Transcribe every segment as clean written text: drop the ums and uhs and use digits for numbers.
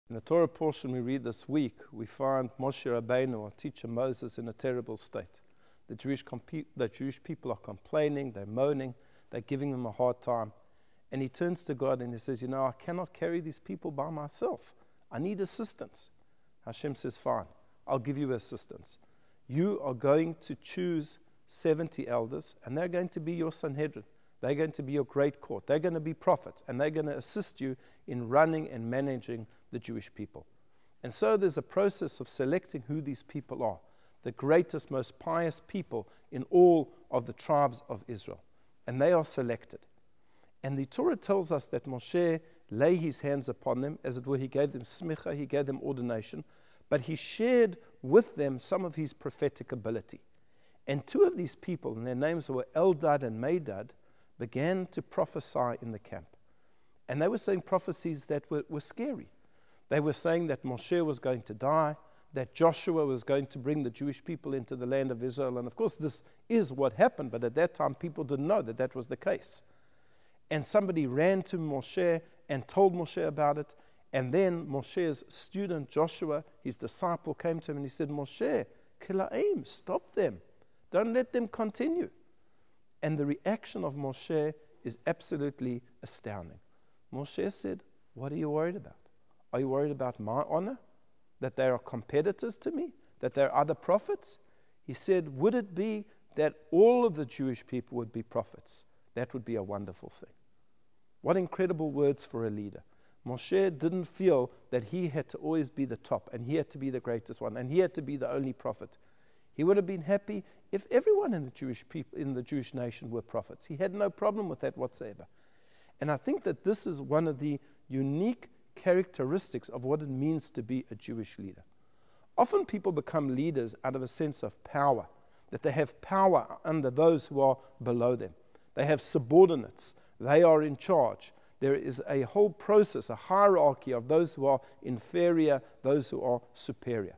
In the Torah portion we read this week, we find Moshe Rabbeinu, our teacher Moses, in a terrible state. The Jewish people are complaining, they're moaning, they're giving him a hard time. And he turns to God and he says, I cannot carry these people by myself. I need assistance. Hashem says, fine, I'll give you assistance. You are going to choose 70 elders, and they're going to be your Sanhedrin. They're going to be your great court. They're going to be prophets, and they're going to assist you in running and managing the Jewish people. And so there's a process of selecting who these people are, the greatest, most pious people in all of the tribes of Israel. And they are selected. And the Torah tells us that Moshe lay his hands upon them, as it were, he gave them smicha, he gave them ordination, but he shared with them some of his prophetic ability. And two of these people, and their names were Eldad and Medad, began to prophesy in the camp. And they were saying prophecies that were scary. They were saying that Moshe was going to die, that Joshua was going to bring the Jewish people into the land of Israel. And of course, this is what happened, but at that time, people didn't know that that was the case. And somebody ran to Moshe and told Moshe about it. And then Moshe's student, Joshua, his disciple, came to him and he said, Moshe, Kilaim, stop them. Don't let them continue. And the reaction of Moshe is absolutely astounding. Moshe said, what are you worried about? Are you worried about my honor? That they are competitors to me? That there are other prophets? He said, would it be that all of the Jewish people would be prophets? That would be a wonderful thing. What incredible words for a leader. Moshe didn't feel that he had to always be the top and he had to be the greatest one and he had to be the only prophet. He would have been happy if everyone in the Jewish people, in the Jewish nation, were prophets. He had no problem with that whatsoever. And I think that this is one of the unique characteristics of what it means to be a Jewish leader. Often people become leaders out of a sense of power, that they have power under those who are below them. They have subordinates. They are in charge. There is a whole process, a hierarchy of those who are inferior, those who are superior.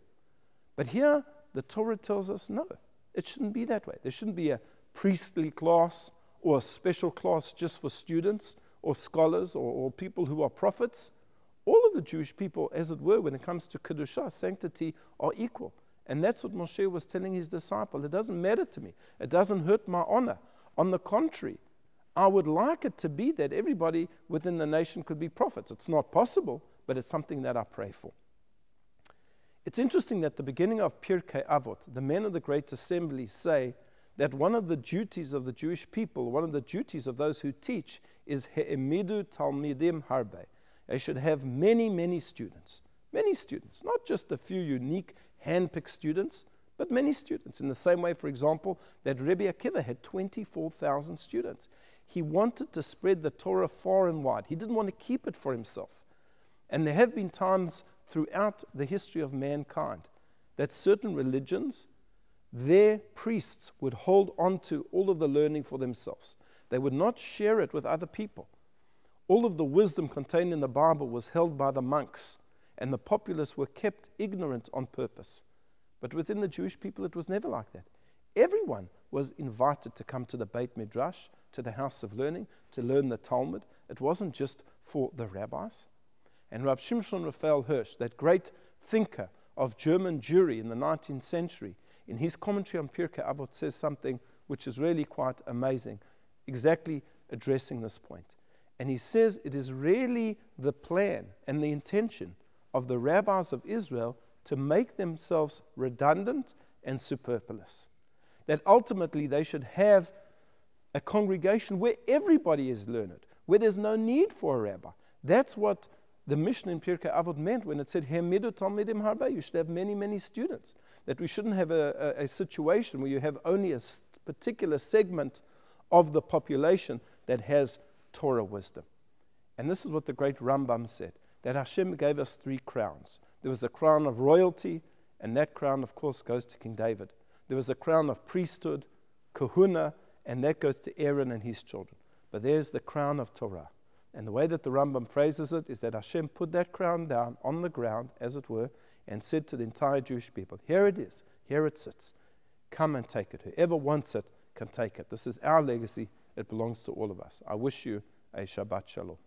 But here, the Torah tells us, no, it shouldn't be that way. There shouldn't be a priestly class or a special class just for students or scholars or people who are prophets. All of the Jewish people, as it were, when it comes to Kedushah, sanctity, are equal. And that's what Moshe was telling his disciple. It doesn't matter to me. It doesn't hurt my honor. On the contrary, I would like it to be that everybody within the nation could be prophets. It's not possible, but it's something that I pray for. It's interesting that the beginning of Pirkei Avot, the men of the Great Assembly say that one of the duties of the Jewish people, one of the duties of those who teach, is He'emidu Talmidim Harbe. They should have many, many students, not just a few unique hand-picked students, but many students. In the same way, for example, that Rabbi Akiva had 24,000 students. He wanted to spread the Torah far and wide. He didn't want to keep it for himself. And there have been times throughout the history of mankind that certain religions, their priests would hold on to all of the learning for themselves. They would not share it with other people. All of the wisdom contained in the Bible was held by the monks, and the populace were kept ignorant on purpose. But within the Jewish people, it was never like that. Everyone was invited to come to the Beit Midrash, to the house of learning, to learn the Talmud. It wasn't just for the rabbis. And Rav Shimshon Raphael Hirsch, that great thinker of German Jewry in the 19th century, in his commentary on Pirkei Avot says something which is really quite amazing, exactly addressing this point. And he says it is really the plan and the intention of the rabbis of Israel to make themselves redundant and superfluous. That ultimately they should have a congregation where everybody is learned, where there's no need for a rabbi. That's what the mission in Pirkei Avot meant when it said, He'emidu Talmidim Harbe, you should have many, many students. That we shouldn't have a situation where you have only a particular segment of the population that has Torah wisdom. And this is what the great Rambam said, that Hashem gave us 3 crowns. There was the crown of royalty, and that crown, of course, goes to King David. There was a crown of priesthood, kahuna, and that goes to Aaron and his children. But there's the crown of Torah. And the way that the Rambam phrases it is that Hashem put that crown down on the ground, as it were, and said to the entire Jewish people, here it is, here it sits. Come and take it. Whoever wants it can take it. This is our legacy. It belongs to all of us. I wish you a Shabbat Shalom.